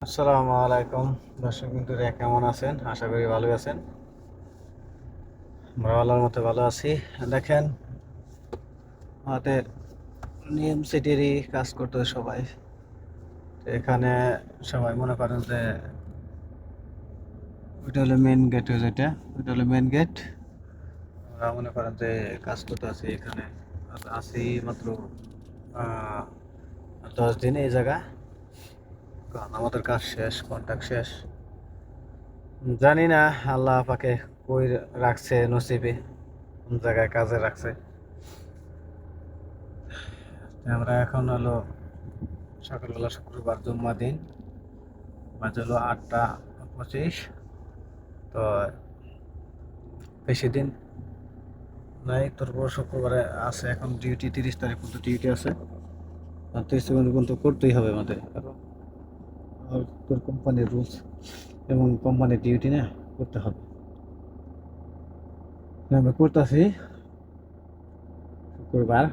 আসসালামু আলাইকুম দর্শক বন্ধুরা, কেমন আছেন? আশা করি ভালো আছেন। আমরা আল্লাহর মতো ভালো আছি। দেখেন, আমাদের নিয়ম সিটিরই কাজ করতে সবাই। তো এখানে সবাই মনে করেন যে ওইটা হলো মেন গেট, যেটা ওইটা হলো মেন গেট। আমরা মনে করেন যে কাজ করতে আছি এখানে। আছি মাত্র 10 দিন এই জায়গা, কারণ আমাদের কাজ শেষ, কন্ট্রাক্ট শেষ। জানি না আল্লাহ পাকে কই রাখছে নসিবে, কোন জায়গায় কাজে রাখছে। আমরা এখন হলো সকালবেলা, শুক্রবার জুম্মা দিন, বাজে হলো 8টা 25। তো বেশি দিন নাই, তারপর শুক্রবারে আছে এখন ডিউটি, 30 তারিখ পর্যন্ত ডিউটি আছে। আর 30 সেকেন্ড পর্যন্ত করতেই হবে আমাদের, কারণ তোর কোম্পানির রুলস এবং কোম্পানির ডিউটি না, করতে হবে। আমরা করতেছি শুক্রবার,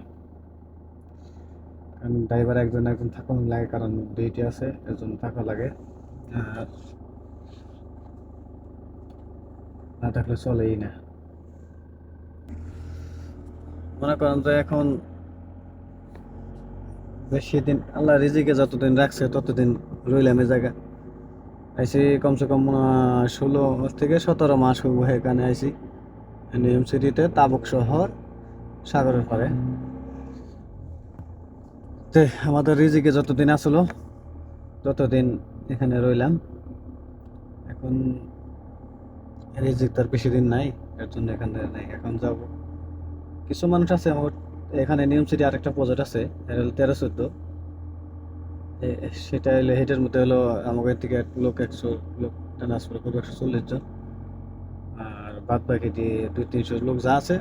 কারণ ড্রাইভার একজন একজন থাকা লাগে, কারণ ডিউটি আছে, এর জন্য থাকা লাগে। আর না থাকলে চলেই না। মনে করেন যে এখন বেশি দিন আল্লাহ রিজিকে যতদিন রাখছে ততদিন রইলাম এই জায়গা। আইসি কমসে কম 16 থেকে 17 মাস হইব এখানে আইসি, নিয়ম সিটিতে, তাবুক শহর, সাগরের পাড়ে। তে আমাদের রিজিকে যতদিন আসলো ততদিন এখানে রইলাম। এখন রিজিক তার বেশি দিন নাই, এর জন্য এখানে নাই, এখন যাব। কিছু মানুষ আছে আমার এখানে নিয়ম সিটি, আরেকটা প্রজেক্ট আছে, এটা হলো 13-14। সেটা হলো হেটের মধ্যে হলো আমাদের থেকে লোক 100 লোক ট্রান্সফার করবো, 140 জন। আর বাদ বাকি দিয়ে 200-300 লোক যা আছে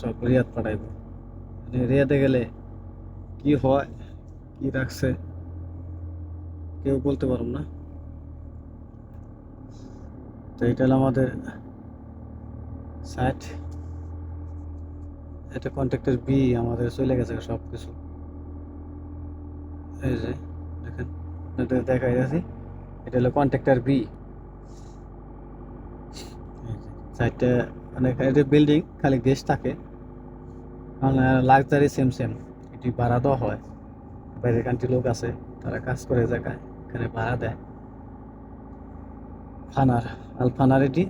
সব রিয়াদ পাঠাইবো। মানে রিয়াদে গেলে কি হয়, কি রাখছে কেউ বলতে পারবো না। তো এটা হলো আমাদের সাইট, এটা কন্ট্রাক্টর বি, আমাদের চলে গেছে সব কিছু। এই যে দেখেন, আপনাদের দেখাই যাচ্ছি, এটা হলো কন্ট্রাক্টর বি। সাইটটা মানে এটা বিল্ডিং, খালি গেস্ট থাকে, লাক্সারি সেম সেম। এটি ভাড়া দেওয়া হয়, বাইরের কান্ট্রি লোক আছে, তারা কাজ করে জায়গায়, এখানে ভাড়া দেয়। ফানার আলফানার এটি।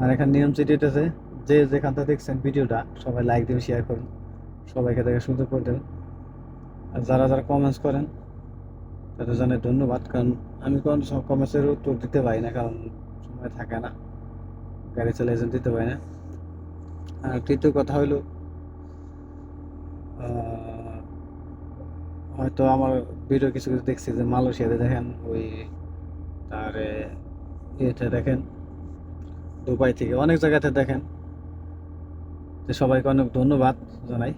আর এখানে নিয়ম সিটিতেছে, যে যেখানটা দেখছেন ভিডিওটা, সবাই লাইক দেবেন, শেয়ার করুন, সবাইকে দেখে সুযোগ করে দেবেন। আর যারা যারা কমেন্টস করেন তাদের জানাই ধন্যবাদ, কারণ আমি কোন কমেন্টসের উত্তর দিতে পারি না, কারণ সময় থাকে না, গাড়ি চালিয়ে এজন্য দিতে পারি না। আর তৃতীয় কথা হইলো, হয়তো আমার ভিডিও কিছু কিছু দেখছি যে মালয়েশিয়াতে দেখেন, ওই তার ইয়েতে দেখেন, দুবাই থেকে অনেক জায়গাতে দেখেন। তো সবাইকে অনেক ধন্যবাদ জানাই,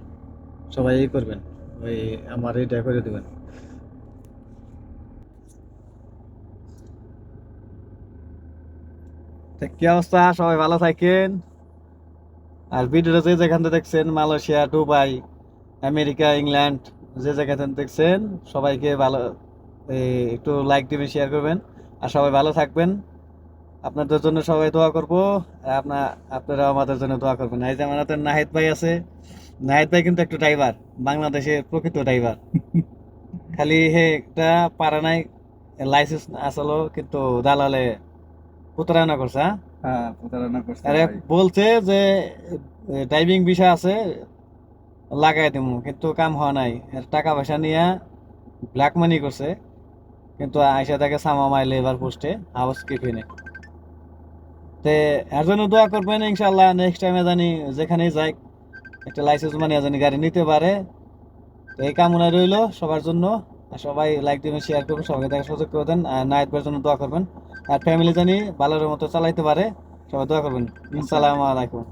সবাই এই করবেন, ওই আমার এটা করে দেবেন। তো কি অবস্থা, সবাই ভালো থাকেন। আর ভিডিওটা যে যেখান থেকে দেখছেন, মালয়েশিয়া, দুবাই, আমেরিকা, ইংল্যান্ড, যে জায়গাতে দেখছেন, সবাইকে ভালো একটু লাইক দিবেন, শেয়ার করবেন। আর সবাই ভালো থাকবেন, আপনাদের জন্য সবাই দোয়া করবো। আর আপনারা আমাদের জন্য দোয়া করবেন। এই যে আমাদের নাহিদ ভাই আছে, নাহিদ ভাই কিন্তু একটু ড্রাইভার, বাংলাদেশের প্রকৃত ড্রাইভার। খালি হে একটা পারে নাই, লাইসেন্স আসলো, কিন্তু দালালে প্রতারণা করছে। হ্যাঁ, হ্যাঁ, প্রতারণা করছে আরে ভাই। বলছে যে ড্রাইভিং বিষয় আছে, লাগাই দেবো, কিন্তু কাম হওয়া নাই। এর টাকা পয়সা নিয়ে ব্ল্যাক মানি করছে, কিন্তু আইসা তাকে সামা মাইলে এবার পোস্টে হাউস কিপিনে। তে এর জন্য দোয়া করবেন, ইনশাল্লাহ নেক্সট টাইমে জানি যেখানেই যাই একটা লাইসেন্স মানিয়ে জানি গাড়ি নিতে পারে। তো এই কামনা রইলো সবার জন্য। আর সবাই লাইক দিবেন, শেয়ার করবেন, সবাইকে দেখার সুযোগ করে দেন। আর নাইট ভাইয়ের জন্য দোয়া করবেন, আর ফ্যামিলি জানি ভালোর মতো চালাইতে পারে, সবাই দোয়া করবেন। ইনশাল্লাহ। আসসালামু আলাইকুম।